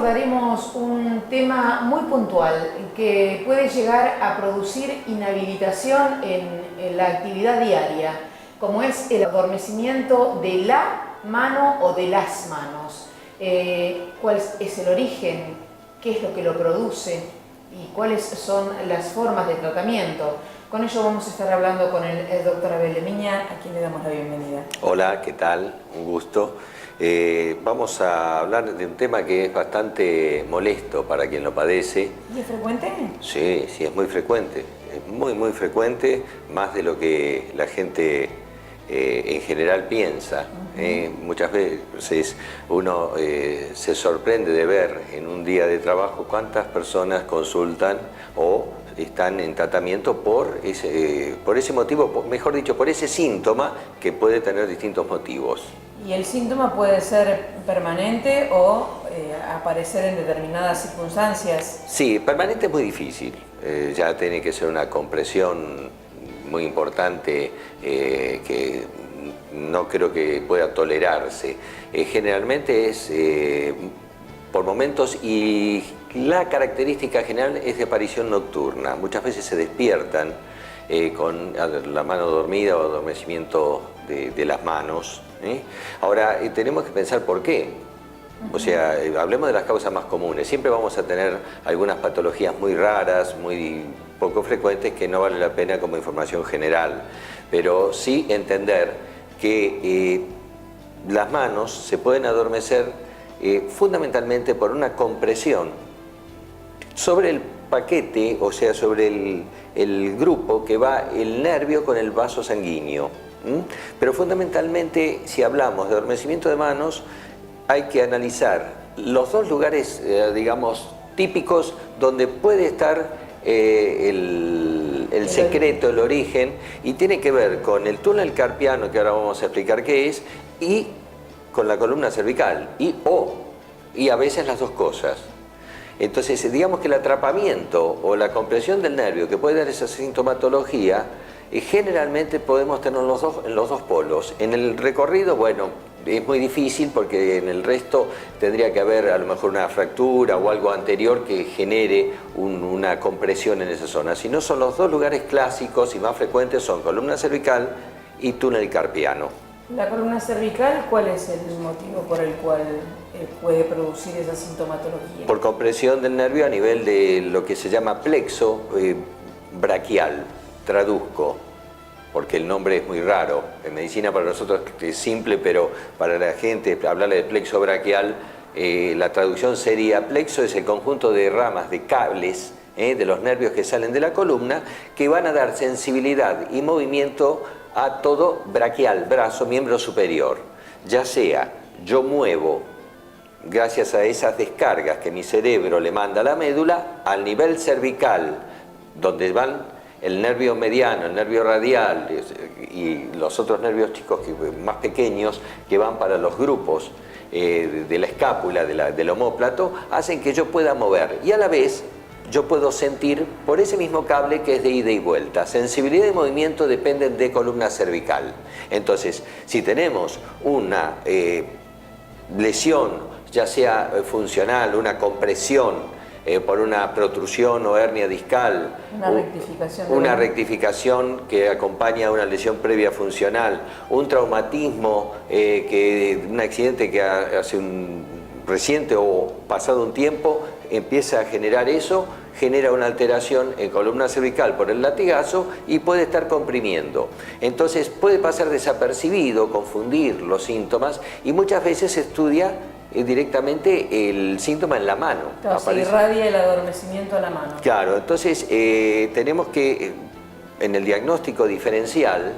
abordaremos un tema muy puntual que puede llegar a producir inhabilitación en la actividad diaria, como es el adormecimiento de la mano o de las manos. ¿Cuál es el origen? ¿Qué es lo que lo produce? ¿Y cuáles son las formas de tratamiento? Con ello vamos a estar hablando con el doctor Abel Lemiña, a quien le damos la bienvenida. Hola, ¿qué tal? Un gusto. Vamos a hablar de un tema que es bastante molesto para quien lo padece. ¿Y es frecuente? Sí, es muy frecuente. Es muy frecuente, más de lo que la gente en general piensa. Muchas veces uno se sorprende de ver en un día de trabajo cuántas personas consultan o están en tratamiento por ese motivo, mejor dicho, por ese síntoma que puede tener distintos motivos. ¿Y el síntoma puede ser permanente o aparecer en determinadas circunstancias? Sí, permanente es muy difícil. Ya tiene que ser una compresión muy importante que no creo que pueda tolerarse. Generalmente es por momentos, y la característica general es de aparición nocturna. Muchas veces se despiertan con la mano dormida o adormecimiento de las manos. Ahora, tenemos que pensar por qué. O sea, hablemos de las causas más comunes. Siempre vamos a tener algunas patologías muy raras, muy poco frecuentes, que no vale la pena como información general. Pero sí entender que las manos se pueden adormecer fundamentalmente por una compresión sobre el paquete, o sea, sobre el grupo que va el nervio con el vaso sanguíneo. Pero fundamentalmente, si hablamos de adormecimiento de manos, hay que analizar los dos lugares, digamos, típicos donde puede estar el secreto, el origen, y tiene que ver con el túnel carpiano, que ahora vamos a explicar qué es, y con la columna cervical, y a veces las dos cosas. Entonces, digamos que el atrapamiento o la compresión del nervio que puede dar esa sintomatología, generalmente podemos tener en los dos polos. En el recorrido, bueno, es muy difícil porque en el resto tendría que haber a lo mejor una fractura o algo anterior que genere una compresión en esa zona. Si no, son los dos lugares clásicos y más frecuentes son columna cervical y túnel carpiano. La columna cervical, ¿cuál es el motivo por el cual puede producir esa sintomatología? Por compresión del nervio a nivel de lo que se llama plexo braquial. Traduzco, porque el nombre es muy raro. En medicina para nosotros es simple, pero para la gente hablarle de plexo braquial, la traducción sería: plexo es el conjunto de ramas, de cables, de los nervios que salen de la columna, que van a dar sensibilidad y movimiento a todo braquial, brazo, miembro superior. Ya sea yo muevo, gracias a esas descargas que mi cerebro le manda a la médula, al nivel cervical, donde van el nervio mediano, el nervio radial y los otros nervios chicos más pequeños que van para los grupos de la escápula, del omóplato, hacen que yo pueda mover, y a la vez yo puedo sentir por ese mismo cable que es de ida y vuelta. Sensibilidad y movimiento dependen de columna cervical. Entonces, si tenemos una lesión, ya sea funcional, una compresión por una protrusión o hernia discal, una rectificación que acompaña a una lesión previa funcional, un traumatismo, un accidente que hace reciente o pasado un tiempo empieza a generar eso, genera una alteración en columna cervical por el latigazo y puede estar comprimiendo. Entonces puede pasar desapercibido, confundir los síntomas, y muchas veces se estudia directamente el síntoma en la mano. Claro, se irradia el adormecimiento a la mano. Claro, entonces tenemos que, en el diagnóstico diferencial,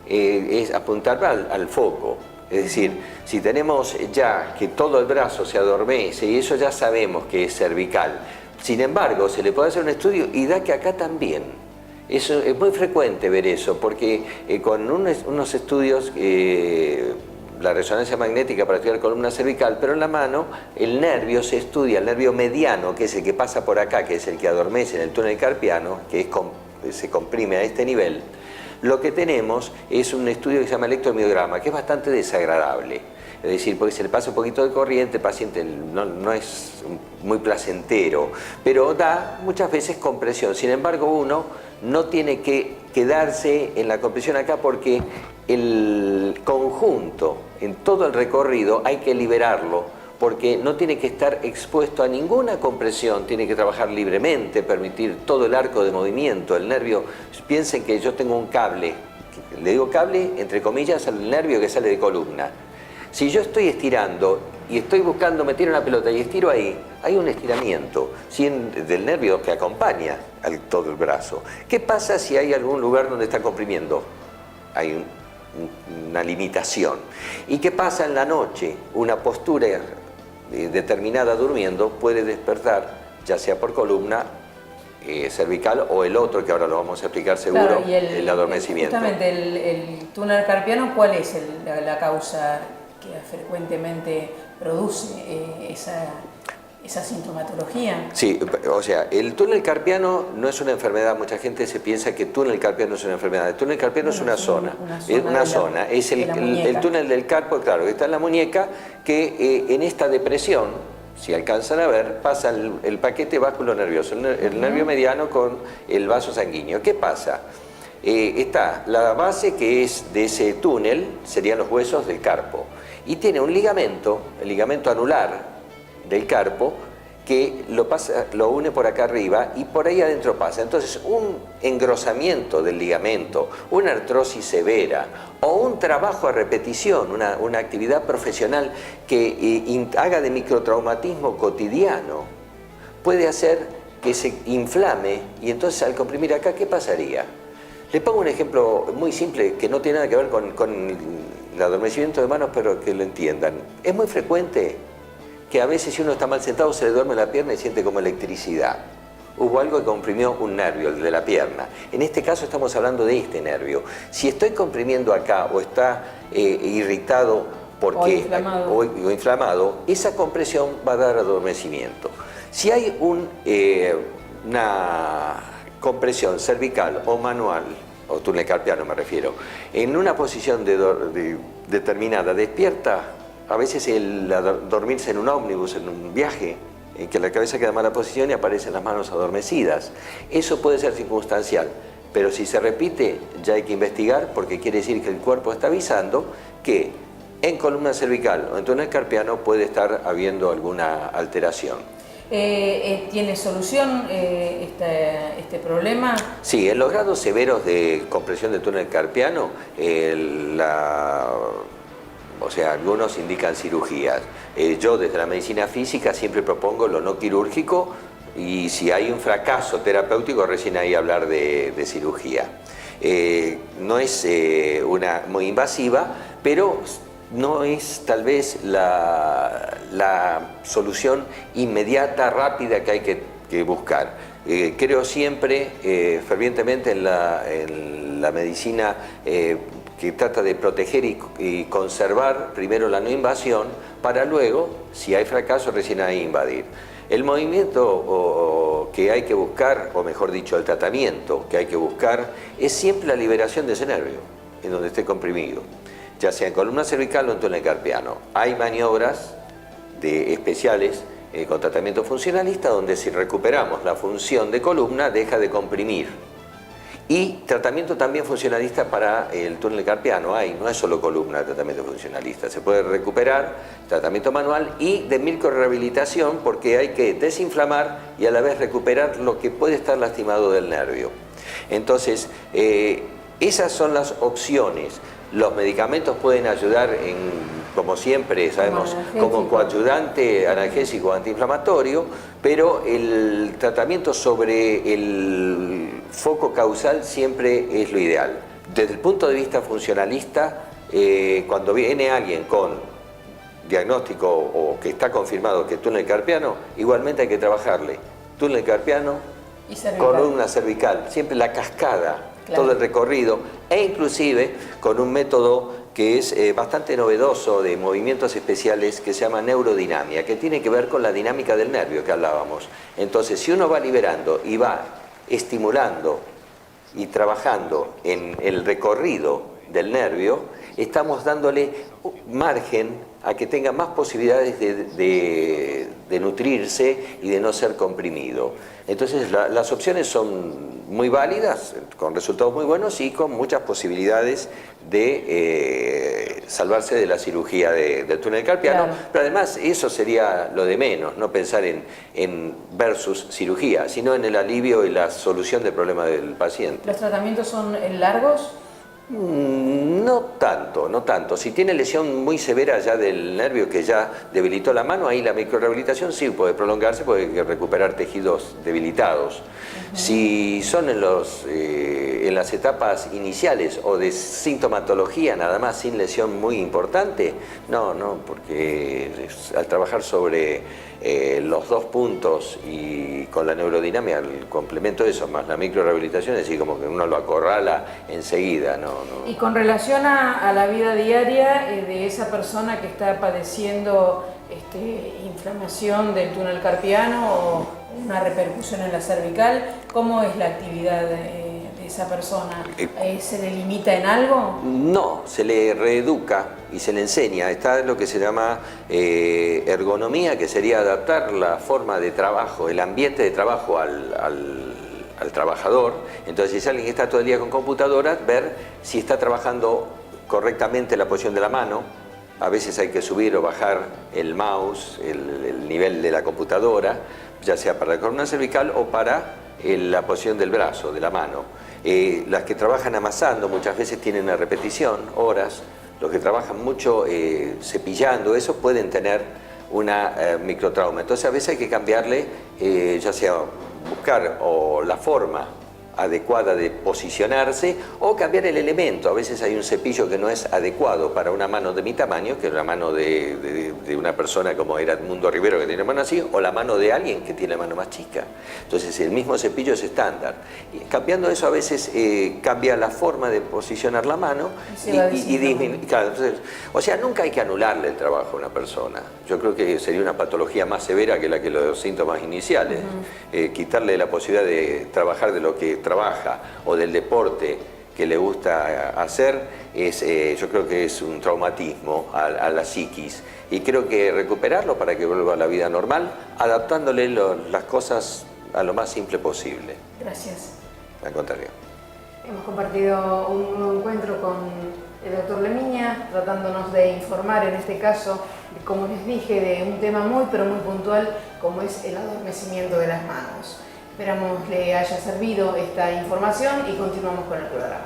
es apuntar al foco. Es decir, si tenemos ya que todo el brazo se adormece, y eso ya sabemos que es cervical, sin embargo, se le puede hacer un estudio y da que acá también. Eso es muy frecuente ver eso, porque con unos estudios, la resonancia magnética para estudiar columna cervical, pero en la mano el nervio se estudia, el nervio mediano, que es el que pasa por acá, que es el que adormece en el túnel carpiano, que se comprime a este nivel. lo que tenemos es un estudio que se llama electromiograma, que es bastante desagradable. Es decir, porque se le pasa un poquito de corriente, el paciente no es muy placentero, pero da muchas veces compresión. Sin embargo, uno no tiene que quedarse en la compresión acá porque el conjunto, en todo el recorrido, hay que liberarlo, porque no tiene que estar expuesto a ninguna compresión, tiene que trabajar libremente, permitir todo el arco de movimiento. El nervio, piensen que yo tengo un cable, le digo cable, entre comillas, al nervio que sale de columna. Si yo estoy estirando y estoy buscando meter una pelota y estiro ahí, hay un estiramiento del nervio que acompaña todo el brazo. ¿Qué pasa si hay algún lugar donde está comprimiendo? Hay una limitación. ¿Y qué pasa en la noche? Una postura determinada durmiendo puede despertar, ya sea por columna cervical o el otro, que ahora lo vamos a explicar seguro, claro, y el adormecimiento. Justamente el túnel carpiano, ¿cuál es la causa que frecuentemente produce esa sintomatología? Sí, o sea, el túnel carpiano no es una enfermedad. Mucha gente se piensa que el túnel carpiano es una enfermedad. El túnel carpiano es una zona. Es el túnel del carpo, claro, que está en la muñeca, que en esta depresión, si alcanzan a ver, pasa el paquete báculo nervioso, el nervio mediano con el vaso sanguíneo. ¿Qué pasa? Está la base que es de ese túnel, serían los huesos del carpo, y tiene un ligamento, el ligamento anular del carpo, que lo une por acá arriba y por ahí adentro pasa. Entonces, un engrosamiento del ligamento, una artrosis severa o un trabajo a repetición, una actividad profesional que haga de microtraumatismo cotidiano, puede hacer que se inflame, y entonces al comprimir acá, ¿qué pasaría? Les pongo un ejemplo muy simple que no tiene nada que ver con el adormecimiento de manos, pero que lo entiendan. Es muy frecuente que a veces si uno está mal sentado se le duerme la pierna y siente como electricidad. Hubo algo que comprimió un nervio, el de la pierna. En este caso estamos hablando de este nervio. Si estoy comprimiendo acá o está irritado o inflamado, esa compresión va a dar adormecimiento. Si hay una compresión cervical o manual, o túnel carpiano me refiero, en una posición determinada, despierta a veces el dormirse en un ómnibus, en un viaje, en que la cabeza queda en mala posición y aparecen las manos adormecidas. Eso puede ser circunstancial, pero si se repite ya hay que investigar, porque quiere decir que el cuerpo está avisando que en columna cervical o en túnel carpiano puede estar habiendo alguna alteración. ¿Tiene solución este problema? Sí, en los grados severos de compresión del túnel carpiano, o sea, algunos indican cirugías. Yo desde la medicina física siempre propongo lo no quirúrgico, y si hay un fracaso terapéutico recién ahí hablar de cirugía. No es muy invasiva, pero no es tal vez la solución inmediata, rápida que hay que buscar. Creo siempre fervientemente en la medicina que trata de proteger y conservar primero la no invasión, para luego, si hay fracaso, recién ahí invadir. El movimiento que hay que buscar, o mejor dicho, el tratamiento que hay que buscar, es siempre la liberación de ese nervio, en donde esté comprimido, ya sea en columna cervical o en túnel carpiano. Hay maniobras especiales con tratamiento funcionalista, donde si recuperamos la función de columna, deja de comprimir. Y tratamiento también funcionalista para el túnel carpiano no es solo columna de tratamiento funcionalista, se puede recuperar, tratamiento manual y de microrehabilitación, porque hay que desinflamar y a la vez recuperar lo que puede estar lastimado del nervio. Entonces, esas son las opciones. Los medicamentos pueden ayudar como siempre sabemos, como coadyuvante analgésico antiinflamatorio, pero el tratamiento sobre el foco causal siempre es lo ideal. Desde el punto de vista funcionalista, cuando viene alguien con diagnóstico o que está confirmado que es túnel carpiano, igualmente hay que trabajarle túnel carpiano y columna cervical, siempre la cascada. Claro. Todo el recorrido, e inclusive con un método que es bastante novedoso de movimientos especiales que se llama neurodinamia, que tiene que ver con la dinámica del nervio que hablábamos. Entonces, si uno va liberando y va estimulando y trabajando en el recorrido del nervio, estamos dándole margen a que tenga más posibilidades de nutrirse y de no ser comprimido. Entonces las opciones son muy válidas, con resultados muy buenos y con muchas posibilidades de salvarse de la cirugía del túnel carpiano, claro. Pero además eso sería lo de menos, no pensar en versus cirugía, sino en el alivio y la solución del problema del paciente. ¿Los tratamientos son largos? No tanto, no tanto. Si tiene lesión muy severa ya del nervio que ya debilitó la mano, ahí la microrehabilitación sí puede prolongarse, puede recuperar tejidos debilitados. Si son en las etapas iniciales o de sintomatología nada más, sin lesión muy importante, no, porque al trabajar sobre los dos puntos y con la neurodinamia, el complemento de eso, más la microrehabilitación, es así como que uno lo acorrala enseguida, ¿no? Y con relación a la vida diaria de esa persona que está padeciendo inflamación del túnel carpiano o una repercusión en la cervical, ¿cómo es la actividad de esa persona? ¿Se le limita en algo? No, se le reeduca y se le enseña. Está lo que se llama ergonomía, que sería adaptar la forma de trabajo, el ambiente de trabajo al trabajador. Entonces, si es alguien que está todo el día con computadora, ver si está trabajando correctamente la posición de la mano. A veces hay que subir o bajar el mouse, el nivel de la computadora, ya sea para la columna cervical o para la posición del brazo, de la mano. Las que trabajan amasando muchas veces tienen una repetición, horas. Los que trabajan mucho cepillando, eso pueden tener una microtrauma. Entonces a veces hay que cambiarle, ya sea buscar o la forma adecuada de posicionarse o cambiar el elemento. A veces hay un cepillo que no es adecuado para una mano de mi tamaño, que es la mano de una persona como era Edmundo Rivero, que tiene mano así, o la mano de alguien que tiene la mano más chica. Entonces el mismo cepillo es estándar. Y cambiando eso a veces cambia la forma de posicionar la mano y disminuye. Claro, entonces, o sea, nunca hay que anularle el trabajo a una persona. Yo creo que sería una patología más severa que la que los síntomas iniciales. Quitarle la posibilidad de trabajar de lo que trabaja o del deporte que le gusta hacer, yo creo que es un traumatismo a la psiquis. Y creo que recuperarlo para que vuelva a la vida normal, adaptándole las cosas a lo más simple posible. Gracias. Al contrario. Hemos compartido un nuevo encuentro con el doctor Lemiña, tratándonos de informar, en este caso, como les dije, de un tema muy pero muy puntual, como es el adormecimiento de las manos. Esperamos le haya servido esta información y continuamos con el programa.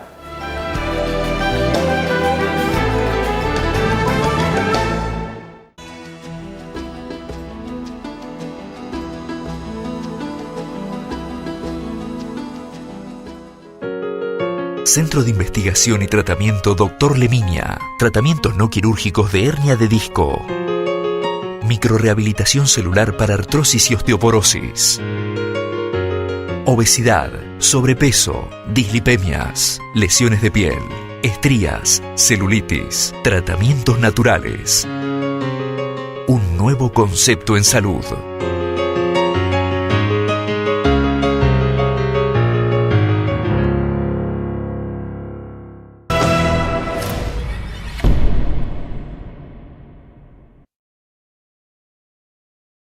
Centro de Investigación y Tratamiento Dr. Lemiña. Tratamientos no quirúrgicos de hernia de disco. Microrehabilitación celular para artrosis y osteoporosis. Obesidad, sobrepeso, dislipemias, lesiones de piel, estrías, celulitis, tratamientos naturales. Un nuevo concepto en salud.